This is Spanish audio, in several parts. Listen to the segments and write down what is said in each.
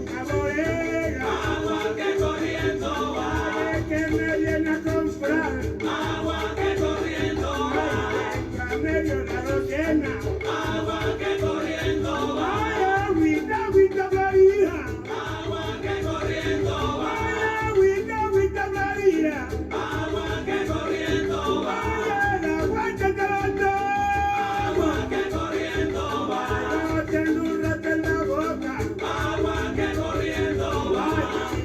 una bodega, agua que corriendo va, que me viene a comprar, agua que corriendo va, medio lado llena, agua que corriendo va, agüita, agüita María, agua que corriendo va, agüita, agüita María, agua que corriendo va, el agua que calando, agua que corriendo va, no tengo un rato en la boca, agua que corriendo va,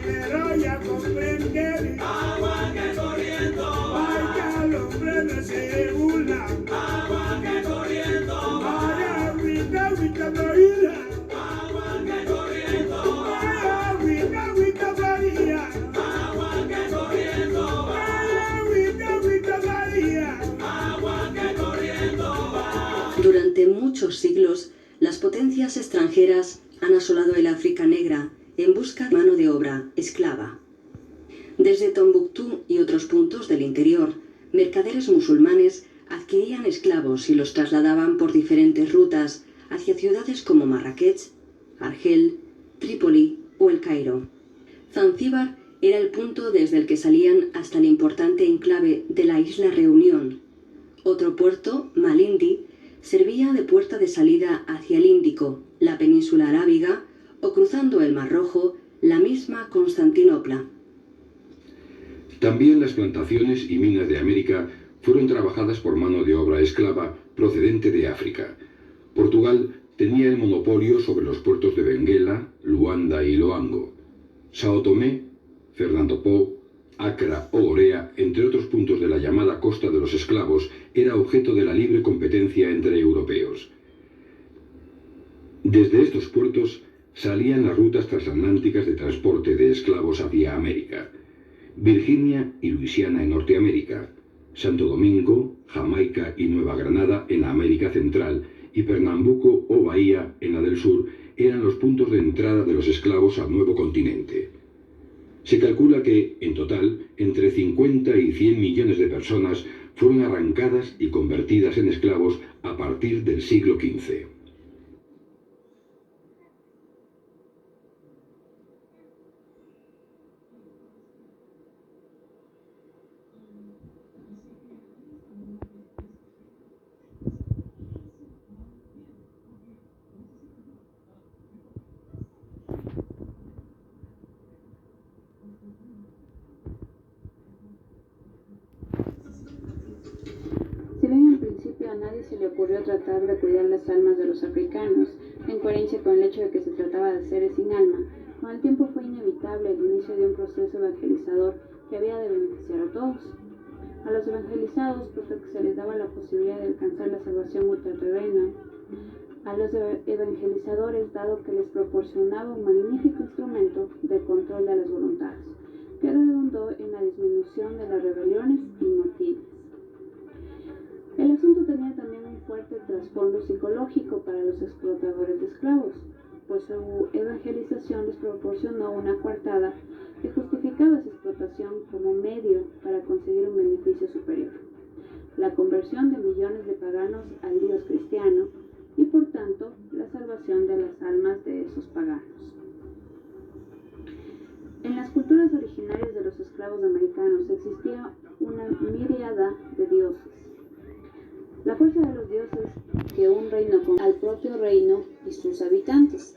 pero ya comprender, agua que corriendo va, ya el hombre no se burla, agua que corriendo va, agüita, agüita María, agua que corriendo va, agüita, agüita María, agua que corriendo va, agüita, agüita María, agua que corriendo va. Durante muchos siglos, las potencias extranjeras han asolado el África negra en busca de mano de obra esclava. Desde Tombuctú y otros puntos del interior, mercaderes musulmanes adquirían esclavos y los trasladaban por diferentes rutas hacia ciudades como Marrakech, Argel, Trípoli o El Cairo. Zanzíbar era el punto desde el que salían hasta el importante enclave de la isla Reunión. Otro puerto, Malindi, servía de puerta de salida hacia el Índico, la península arábiga o cruzando el Mar Rojo, la misma Constantinopla. También las plantaciones y minas de América fueron trabajadas por mano de obra esclava procedente de África. Portugal tenía el monopolio sobre los puertos de Benguela, Luanda y Loango. Sao Tomé, Fernando Po, Accra o Orea, entre otros puntos de la llamada Costa de los Esclavos, era objeto de la libre competencia entre europeos. Desde estos puertos salían las rutas transatlánticas de transporte de esclavos hacia América. Virginia y Luisiana en Norteamérica, Santo Domingo, Jamaica y Nueva Granada en la América Central y Pernambuco o Bahía en la del Sur eran los puntos de entrada de los esclavos al nuevo continente. Se calcula que, en total, entre 50 y 100 millones de personas fueron arrancadas y convertidas en esclavos a partir del siglo XV. Si bien en principio a nadie se le ocurrió tratar de cuidar las almas de los africanos, en coherencia con el hecho de que se trataba de seres sin alma, con el tiempo fue inevitable el inicio de un proceso evangelizador que había de beneficiar a todos. A los evangelizados, puesto que se les daba la posibilidad de alcanzar la salvación ultraterrena, a los evangelizadores, dado que les proporcionaba un magnífico instrumento de control de las voluntades, que redundó en la disminución de las rebeliones y motines. El asunto tenía también un fuerte trasfondo psicológico para los explotadores de esclavos, pues su evangelización les proporcionó una coartada que justificaba esa explotación como medio para conseguir un beneficio superior, la conversión de millones de paganos al Dios cristiano y por tanto la salvación de las almas de esos paganos. En las culturas originarias de los esclavos americanos existía una miríada de dioses. La fuerza de los dioses que un reino con al propio reino y sus habitantes,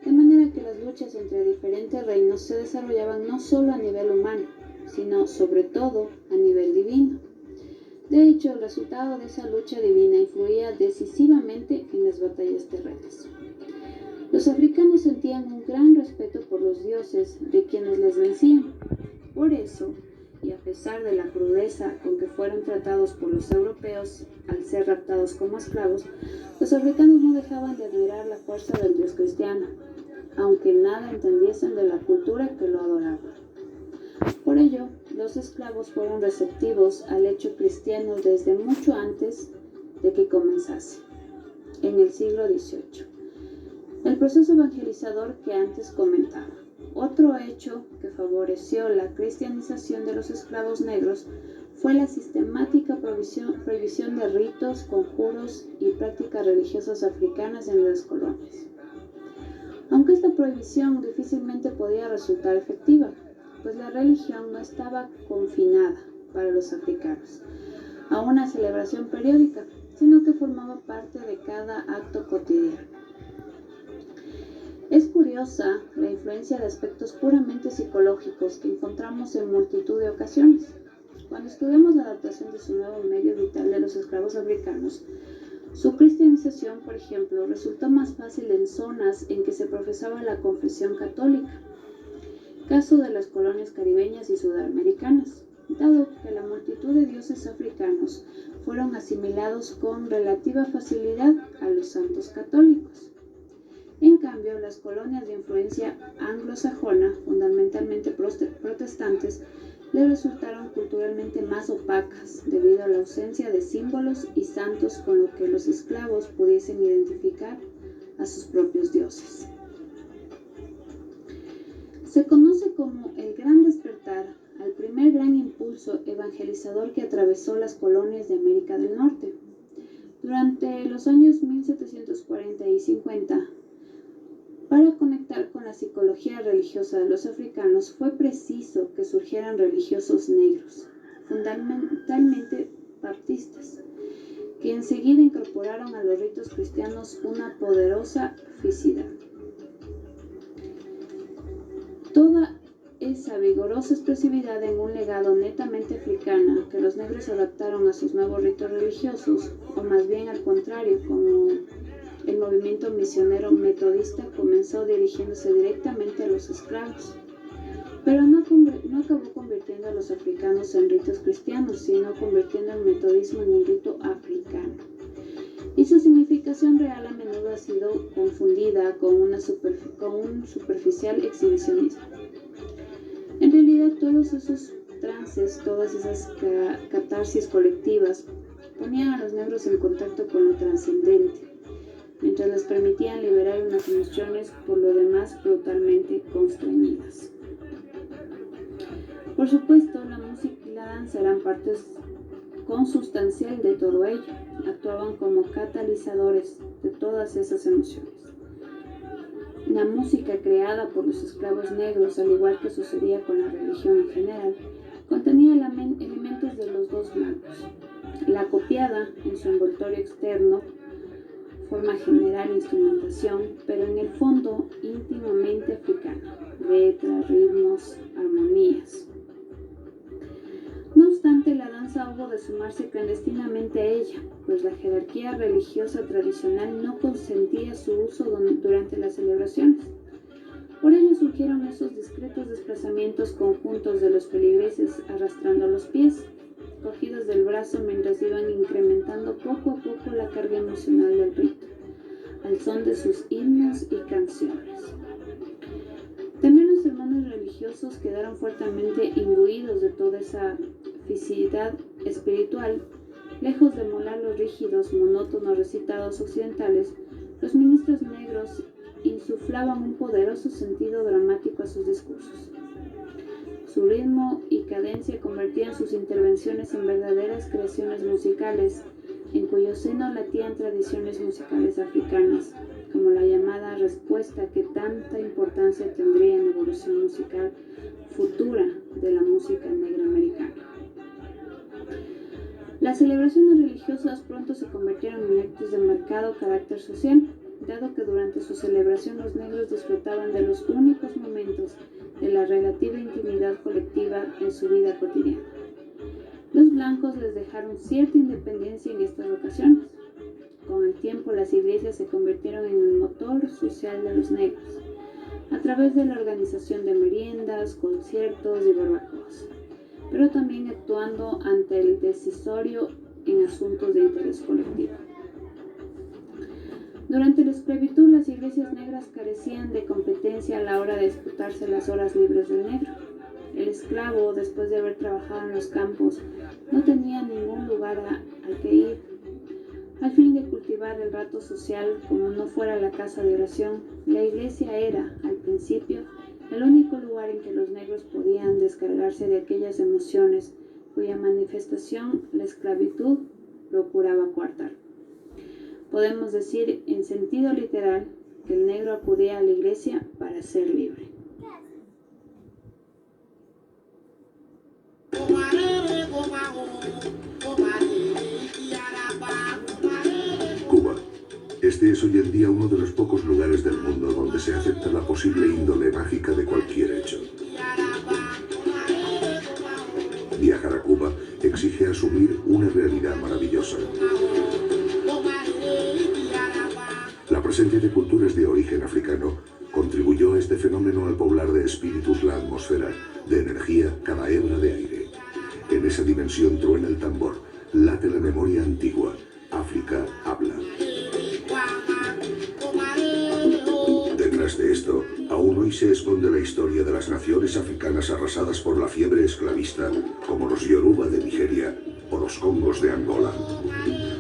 de manera que las luchas entre diferentes reinos se desarrollaban no solo a nivel humano, sino sobre todo a nivel divino. De hecho, el resultado de esa lucha divina influía decisivamente en las batallas terrenas. Los africanos sentían un gran respeto por los dioses de quienes les vencían. Por eso, y a pesar de la crudeza con que fueron tratados por los europeos al ser raptados como esclavos, los africanos no dejaban de admirar la fuerza del Dios cristiano, aunque nada entendiesen de la cultura que lo adoraba. Por ello, los esclavos fueron receptivos al hecho cristiano desde mucho antes de que comenzase, en el siglo XVIII. El proceso evangelizador que antes comentaba. Otro hecho que favoreció la cristianización de los esclavos negros fue la sistemática prohibición de ritos, conjuros y prácticas religiosas africanas en las colonias. Aunque Aunque esta prohibición difícilmente podía resultar efectiva, pues la religión no estaba confinada para los africanos a una celebración periódica, sino que formaba parte de cada acto cotidiano. Es curiosa la influencia de aspectos puramente psicológicos que encontramos en multitud de ocasiones. Cuando estudiamos la adaptación de su nuevo medio vital de los esclavos africanos, su cristianización, por ejemplo, resultó más fácil en zonas en que se profesaba la confesión católica, caso de las colonias caribeñas y sudamericanas, dado que la multitud de dioses africanos fueron asimilados con relativa facilidad a los santos católicos. En cambio, las colonias de influencia anglosajona, fundamentalmente protestantes, le resultaron culturalmente más opacas debido a la ausencia de símbolos y santos con los que los esclavos pudiesen identificar a sus propios dioses. Se conoce como el Gran Despertar al primer gran impulso evangelizador que atravesó las colonias de América del Norte. Durante los años 1740 y 50, para conectar con la psicología religiosa de los africanos fue preciso que surgieran religiosos negros, fundamentalmente baptistas, que enseguida incorporaron a los ritos cristianos una poderosa fidelidad. Toda esa vigorosa expresividad en un legado netamente africano que los negros adaptaron a sus nuevos ritos religiosos, o más bien al contrario, como el movimiento misionero metodista comenzó dirigiéndose directamente a los esclavos, pero no acabó convirtiendo a los africanos en ritos cristianos, sino convirtiendo el metodismo en un rito africano. Y su significación real a menudo ha sido confundida con un superficial exhibicionismo. En realidad, todos esos trances, todas esas catarsis colectivas, ponían a los negros en contacto con lo trascendente, mientras les permitían liberar unas emociones por lo demás brutalmente constreñidas. Por supuesto, la música y la danza eran partes consustancial de todo ello, actuaban como catalizadores de todas esas emociones. La música creada por los esclavos negros, al igual que sucedía con la religión en general, contenía elementos de los dos blancos. La copiada, en su envoltorio externo, forma general, instrumentación, pero en el fondo íntimamente africana, letras, ritmos, armonías. No obstante, la danza hubo de sumarse clandestinamente a ella, pues la jerarquía religiosa tradicional no consentía su uso durante las celebraciones. Por ello surgieron esos discretos desplazamientos conjuntos de los feligreses arrastrando los pies, cogidos del brazo mientras iban incrementando poco a poco la carga emocional del rito, al son de sus himnos y canciones. También los sermones religiosos quedaron fuertemente imbuidos de toda esa fisicidad espiritual. Lejos de emular los rígidos, monótonos recitados occidentales, los ministros negros insuflaban un poderoso sentido dramático a sus discursos. Su ritmo y cadencia convertían sus intervenciones en verdaderas creaciones musicales, en cuyo seno latían tradiciones musicales africanas, como la llamada respuesta que tanta importancia tendría en la evolución musical futura de la música negra americana. Las celebraciones religiosas pronto se convirtieron en actos de marcado carácter social, dado que durante su celebración los negros disfrutaban de los únicos momentos de la relativa intimidad colectiva en su vida cotidiana. Los blancos les dejaron cierta independencia en estas ocasiones. Con el tiempo, las iglesias se convirtieron en el motor social de los negros, a través de la organización de meriendas, conciertos y barbacoas, pero también actuando ante el decisorio en asuntos de interés colectivo. Durante la esclavitud, las iglesias negras carecían de competencia a la hora de disputarse las horas libres del negro. El esclavo, después de haber trabajado en los campos, no tenía ningún lugar al que ir. Al fin de cultivar el rato social, como no fuera la casa de oración, la iglesia era, al principio, el único lugar en que los negros podían descargarse de aquellas emociones cuya manifestación la esclavitud procuraba coartar. Podemos decir, en sentido literal, que el negro acudía a la iglesia para ser libre. Cuba. Este es hoy en día uno de los pocos lugares del mundo donde se acepta la posible índole mágica de cualquier hecho. Viajar a Cuba exige asumir una realidad maravillosa. La presencia de culturas de origen africano contribuyó a este fenómeno al poblar de espíritus la atmósfera, de energía cada hebra de aire. En esa dimensión truena el tambor, late la memoria antigua. África habla. Detrás de esto, aún hoy se esconde la historia de las naciones africanas arrasadas por la fiebre esclavista, como los Yoruba de Nigeria o los Congos de Angola.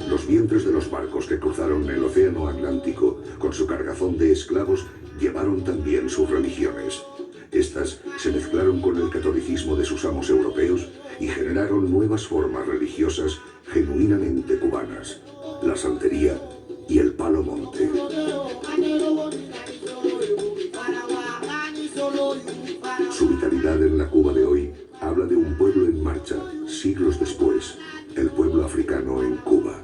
Los vientres de los barcos que cruzaron el Océano Atlántico con su cargazón de esclavos llevaron también sus religiones. Estas se mezclaron con el catolicismo de sus amos europeos y generaron nuevas formas religiosas genuinamente cubanas, la santería y el palo monte. Su vitalidad en la Cuba de hoy habla de un pueblo en marcha, siglos después, el pueblo africano en Cuba.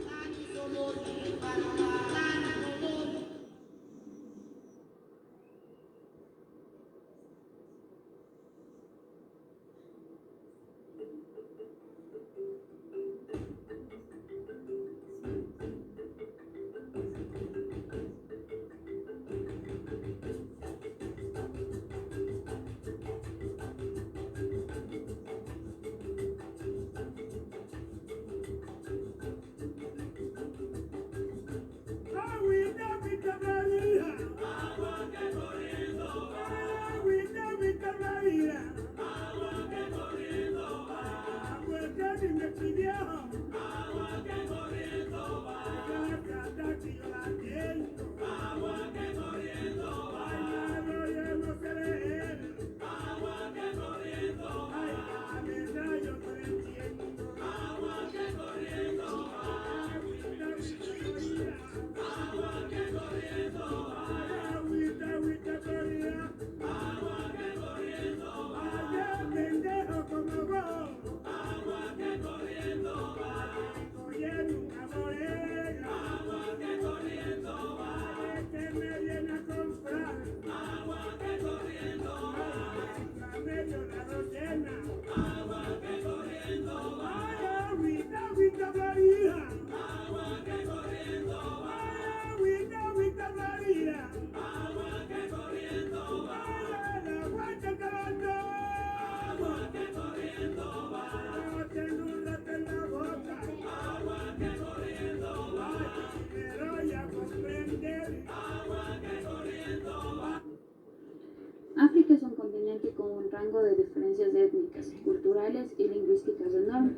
África es un continente con un rango de diferencias étnicas, culturales y lingüísticas enorme.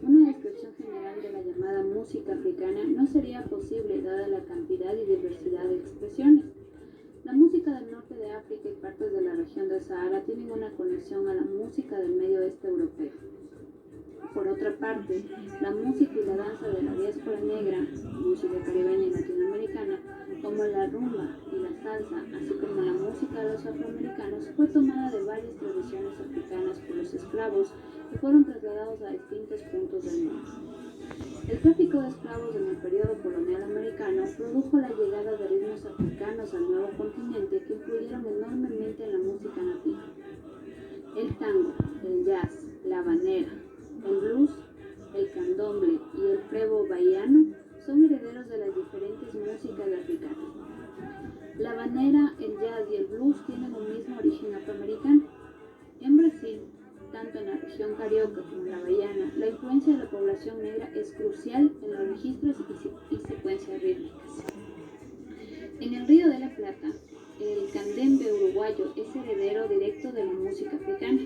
Una descripción general de la llamada música africana no sería posible dada la cantidad y diversidad de expresiones. La música del norte de África y partes de la región del Sahara tienen una conexión a la música del medio oeste europeo. Por otra parte, la música y la danza de la diáspora negra, música caribeña y latinoamericana, como la rumba y la salsa, así como la música de los afroamericanos, fue tomada de varias tradiciones africanas por los esclavos que fueron trasladados a distintos puntos del mundo. El tráfico de esclavos en el periodo colonial americano produjo la llegada de ritmos africanos al nuevo continente que influyeron enormemente en la música nativa. El tango, el jazz, la habanera, el blues, el candomblé y el frevo baiano son herederos de las diferentes músicas africanas. La habanera, el jazz y el blues tienen un mismo origen afroamericano. En Brasil, tanto en la región carioca como en la baiana, la influencia de la población negra es crucial en los registros y secuencias rítmicas. En el Río de la Plata, el candomblé uruguayo es heredero directo de la música africana,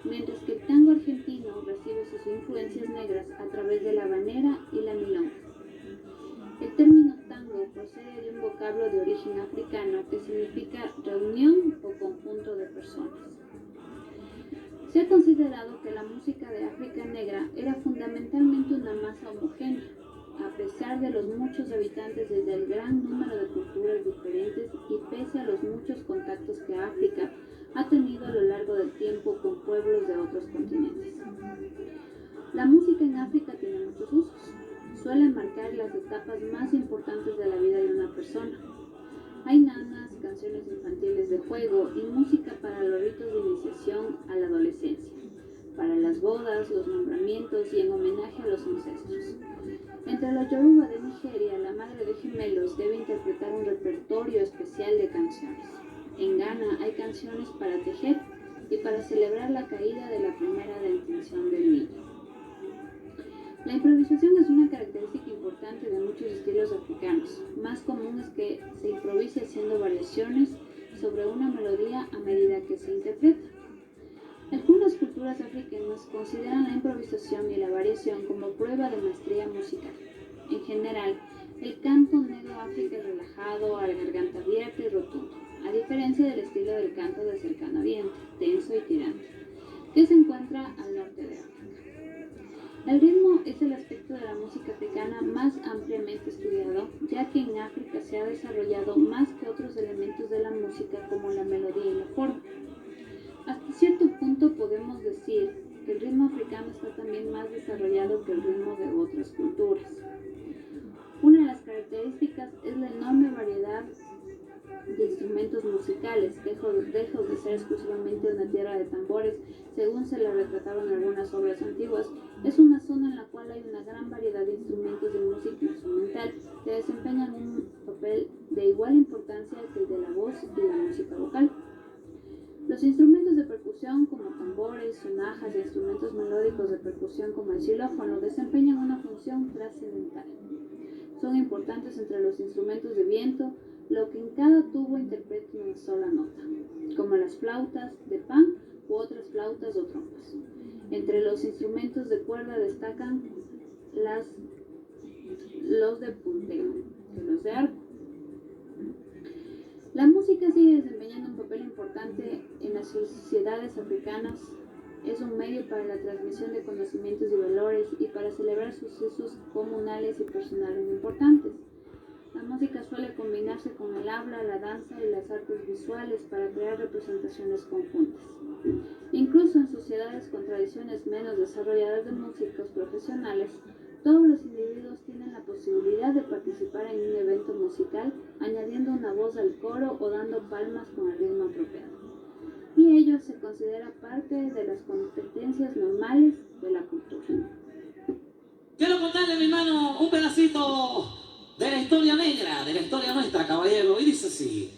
mientras que el tango argentino recibe sus influencias negras a través de la habanera y la milonga. El término tango procede de un vocablo de origen africano que significa reunión o conjunto de personas. Se ha considerado que la música de África negra era fundamentalmente una masa homogénea, a pesar de los muchos habitantes y del gran número de culturas diferentes y pese a los muchos contactos que África ha tenido a lo largo del tiempo con pueblos de otros continentes. La música en África tiene muchos usos. Suele marcar las etapas más importantes de la vida de una persona. Hay nanas, canciones infantiles de juego y música para los ritos de iniciación a la adolescencia, para las bodas, los nombramientos y en homenaje a los ancestros. Entre los Yoruba de Nigeria, la madre de gemelos debe interpretar un repertorio especial de canciones. En Ghana hay canciones para tejer y para celebrar la caída de la primera detención del niño. La improvisación es una característica importante de muchos estilos africanos. Más común es que se improvise haciendo variaciones sobre una melodía a medida que se interpreta. Algunas culturas africanas consideran la improvisación y la variación como prueba de maestría musical. En general, el canto negro-áfrica es relajado, a la garganta abierta y rotundo, a diferencia del estilo del canto del cercano oriente, tenso y tirante, que se encuentra al norte de África. El ritmo es el aspecto de la música africana más ampliamente estudiado, ya que en África se ha desarrollado más que otros elementos de la música como la melodía y la forma. Hasta cierto punto podemos decir que el ritmo africano está también más desarrollado que el ritmo de otras culturas. Una de las características es la enorme variedad de instrumentos musicales, lejos de ser exclusivamente una tierra de tambores, según se lo retrataron en algunas obras antiguas. Es una zona en la cual hay una gran variedad de instrumentos de música instrumental que desempeñan un papel de igual importancia que el de la voz y la música vocal. Los instrumentos de percusión como tambores, sonajas e instrumentos melódicos de percusión como el xilófono desempeñan una función trascendental. Son importantes entre los instrumentos de viento, lo que en cada tubo interpreta una sola nota, como las flautas de pan u otras flautas o trompas. Entre los instrumentos de cuerda destacan los de punteo y los de arco. La música sigue desempeñando un papel importante en las sociedades africanas. Es un medio para la transmisión de conocimientos y valores y para celebrar sucesos comunales y personales importantes. La música suele combinarse con el habla, la danza y las artes visuales para crear representaciones conjuntas. Incluso en sociedades con tradiciones menos desarrolladas de músicos profesionales, todos los individuos tienen la posibilidad de participar en un evento musical, añadiendo una voz al coro o dando palmas con el ritmo apropiado. Y ello se considera parte de las competencias normales de la cultura. Quiero contarle, mi hermano, un pedacito de la historia negra, de la historia nuestra, caballero, y dice así.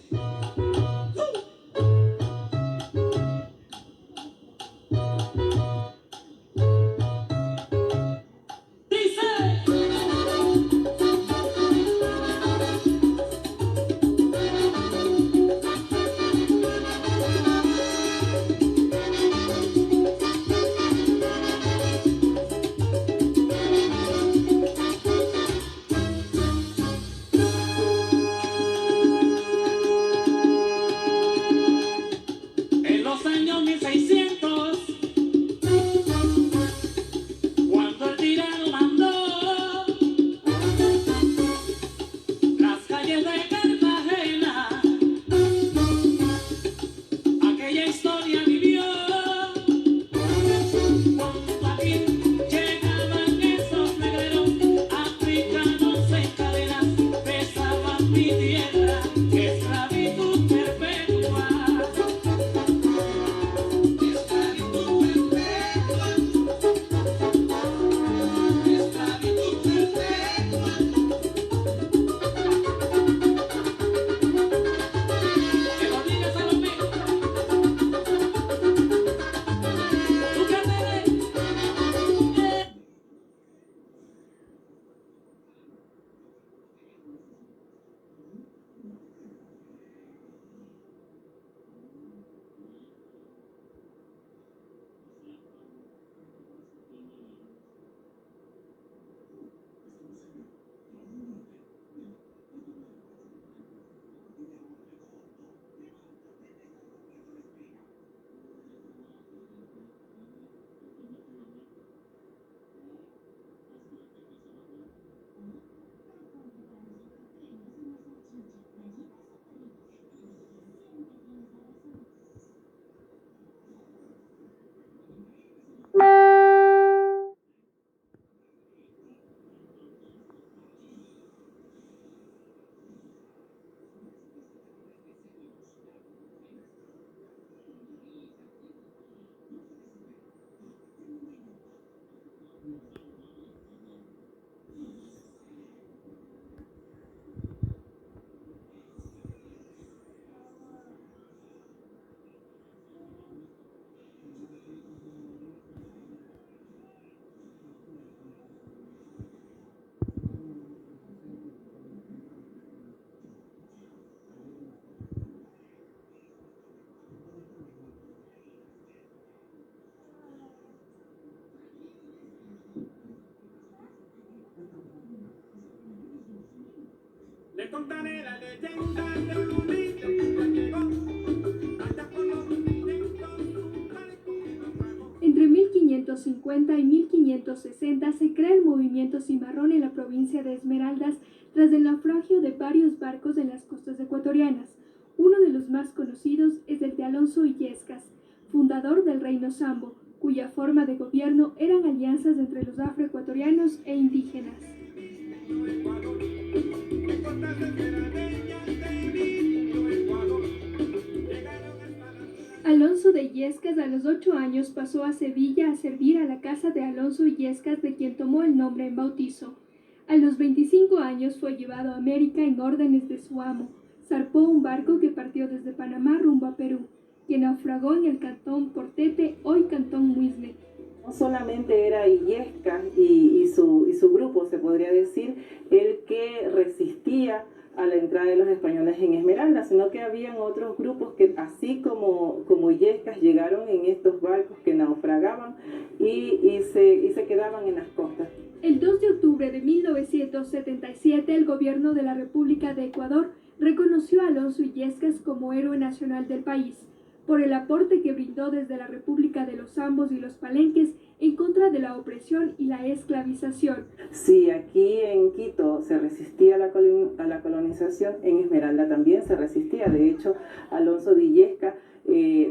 contaré la leyenda de un humilde que llegó allá por los 1500, un barco naufragó. Entre 1550 y 1560 se crea el movimiento cimarrón en la provincia de Esmeraldas tras el naufragio de varios barcos en las costas ecuatorianas. Uno de los más conocidos es el de Alonso Illescas, fundador del Reino Sambo, cuya forma de gobierno eran alianzas entre los afroecuatorianos e indígenas. Alonso de Illescas a los 8 años pasó a Sevilla a servir a la casa de Alonso Illescas, de quien tomó el nombre en bautizo. A los 25 años fue llevado a América en órdenes de su amo. Zarpó un barco que partió desde Panamá rumbo a Perú, que naufragó en el cantón Portete, hoy cantón Muisne. No solamente era Illescas y su grupo, se podría decir, el que resistía a la entrada de los españoles en Esmeralda, sino que habían otros grupos que, así como Illescas, llegaron en estos barcos que naufragaban y se quedaban en las costas. El 2 de octubre de 1977, el gobierno de la República de Ecuador reconoció a Alonso Illescas como héroe nacional del país, por el aporte que brindó desde la República de los Zambos y los Palenques en contra de la opresión y la esclavización. Sí, aquí en Quito se resistía a la colonización, en Esmeralda también se resistía. De hecho, Alonso de Illescas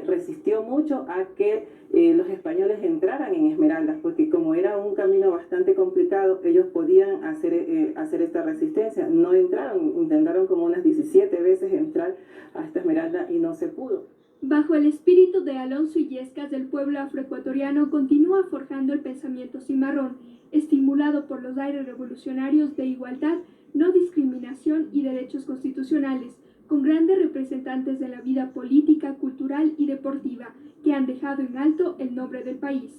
resistió mucho a que los españoles entraran en Esmeraldas, porque como era un camino bastante complicado, ellos podían hacer esta resistencia. No entraron, intentaron como unas 17 veces entrar a esta Esmeralda y no se pudo. Bajo el espíritu de Alonso Illescas, el pueblo afroecuatoriano continúa forjando el pensamiento cimarrón, estimulado por los aires revolucionarios de igualdad, no discriminación y derechos constitucionales, con grandes representantes de la vida política, cultural y deportiva, que han dejado en alto el nombre del país.